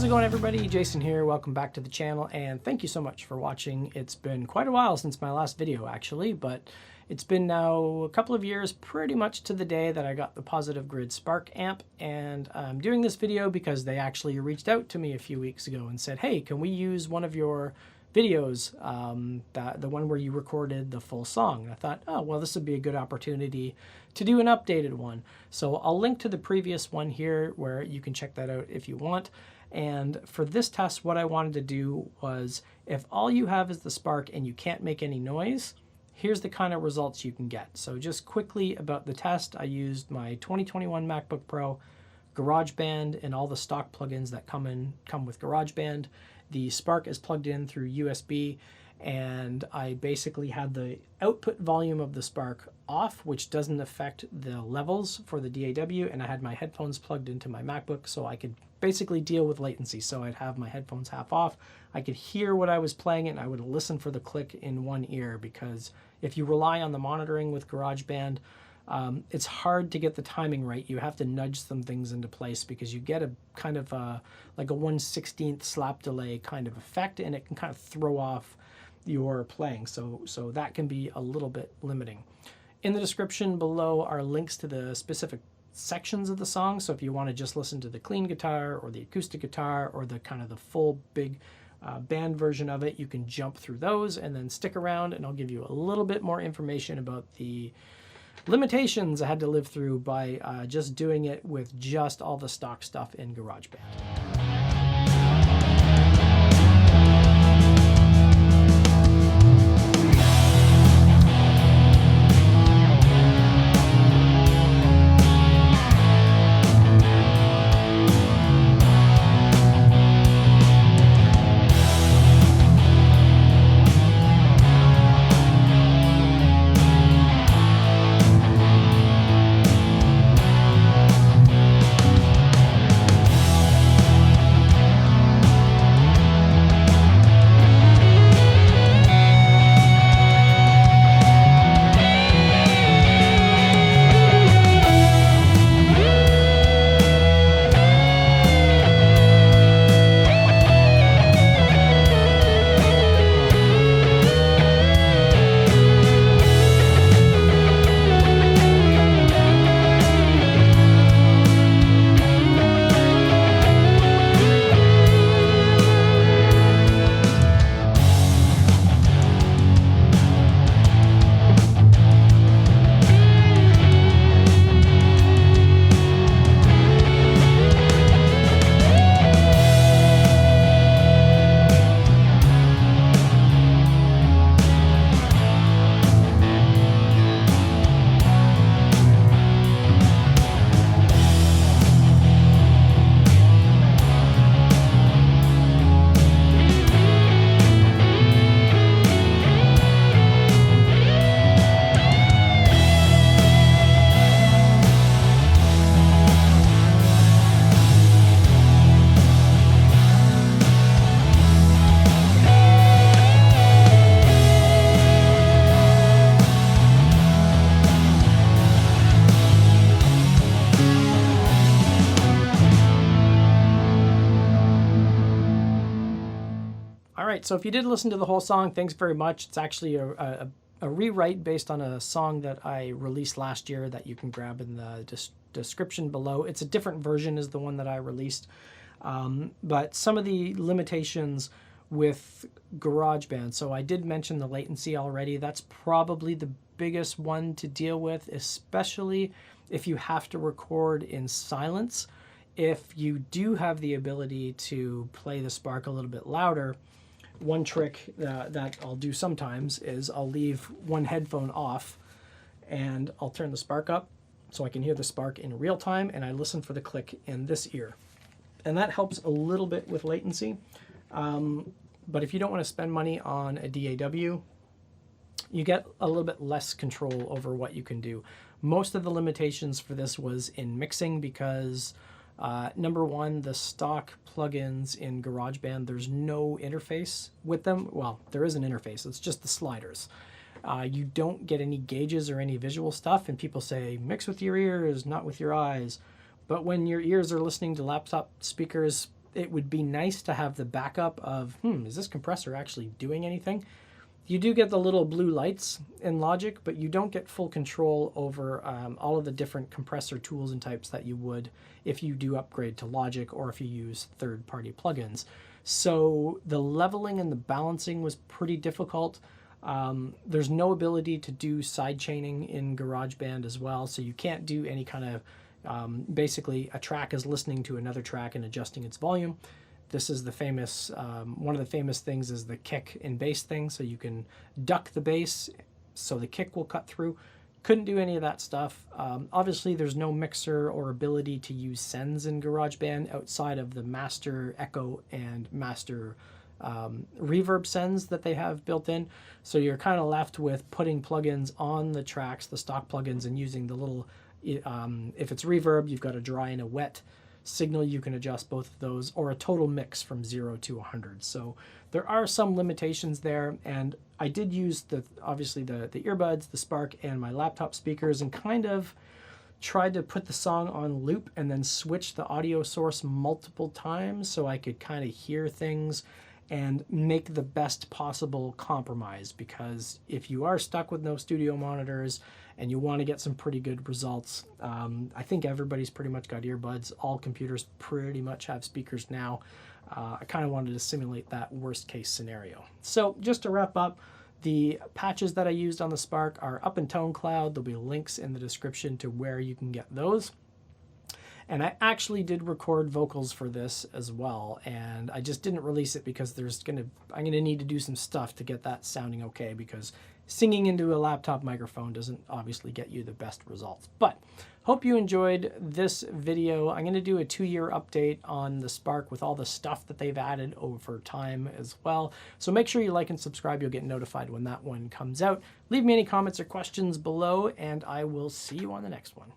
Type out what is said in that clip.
How's it going, everybody? Jason here. Welcome back to the channel, and thank you so much for watching. It's been quite a while since my last video, actually, but it's been now a couple of years, pretty much to the day that I got the Positive Grid Spark amp, and I'm doing this video because they actually reached out to me a few weeks ago and said, hey, can we use one of your videos, the one where you recorded the full song? And I thought, oh, well, this would be a good opportunity to do an updated one. So I'll link to the previous one here where you can check that out if you want. And for this test, what I wanted to do was, if all you have is the Spark and you can't make any noise, here's the kind of results you can get. So just quickly about the test, I used my 2021 MacBook Pro, Garageband, and all the stock plugins that come with Garageband. The Spark is plugged in through USB, and I basically had the output volume of the Spark off, which doesn't affect the levels for the DAW, and I had my headphones plugged into my MacBook so I could basically deal with latency. So I'd have my headphones half off, I could hear what I was playing, and I would listen for the click in one ear, because if you rely on the monitoring with GarageBand, it's hard to get the timing right. You have to nudge some things into place because you get a kind of like a 1/16th slap delay kind of effect, and it can kind of throw off your playing. So that can be a little bit limiting. In the description below are links to the specific sections of the song. So if you want to just listen to the clean guitar or the acoustic guitar or the kind of the full big band version of it, you can jump through those and then stick around, and I'll give you a little bit more information about the limitations I had to live through by just doing it with just all the stock stuff in GarageBand. All right, so if you did listen to the whole song, thanks very much. It's actually a rewrite based on a song that I released last year that you can grab in the description below. It's a different version as the one that I released, but some of the limitations with GarageBand. So I did mention the latency already. That's probably the biggest one to deal with, especially if you have to record in silence. If you do have the ability to play the Spark a little bit louder, one trick that I'll do sometimes is I'll leave one headphone off and I'll turn the Spark up so I can hear the Spark in real time, and I listen for the click in this ear. And that helps a little bit with latency. But if you don't want to spend money on a DAW, you get a little bit less control over what you can do. Most of the limitations for this was in mixing because number one, the stock plugins in GarageBand, there's no interface with them. Well, there is an interface, it's just the sliders. You don't get any gauges or any visual stuff, and people say, mix with your ears, not with your eyes. But when your ears are listening to laptop speakers it would be nice to have the backup of, is this compressor actually doing anything? You do get the little blue lights in Logic, but you don't get full control over all of the different compressor tools and types that you would if you do upgrade to Logic or if you use third-party plugins. So the leveling and the balancing was pretty difficult. There's no ability to do side chaining in Garageband as well, so you can't do any kind of, basically a track is listening to another track and adjusting its volume. This is the famous, one of the famous things is the kick and bass thing, so you can duck the bass so the kick will cut through. Couldn't do any of that stuff. Obviously, there's no mixer or ability to use sends in GarageBand outside of the master echo and master reverb sends that they have built in. So you're kind of left with putting plugins on the tracks, the stock plugins, and using the little, if it's reverb, you've got a dry and a wet signal. You can adjust both of those, or a total mix from 0 to 100. So there are some limitations there, and I did use obviously the earbuds, the Spark, and my laptop speakers, and kind of tried to put the song on loop and then switch the audio source multiple times so I could kind of hear things and make the best possible compromise, because if you are stuck with no studio monitors and you want to get some pretty good results, I think everybody's pretty much got earbuds. All computers pretty much have speakers now. I kind of wanted to simulate that worst case scenario. So just to wrap up, the patches that I used on the Spark are up in Tone Cloud. There'll be links in the description to where you can get those. And I actually did record vocals for this as well, and I just didn't release it because I'm gonna need to do some stuff to get that sounding okay, because singing into a laptop microphone doesn't obviously get you the best results. But hope you enjoyed this video. I'm gonna do a 2-year update on the Spark with all the stuff that they've added over time as well. So make sure you like and subscribe. You'll get notified when that one comes out. Leave me any comments or questions below, and I will see you on the next one.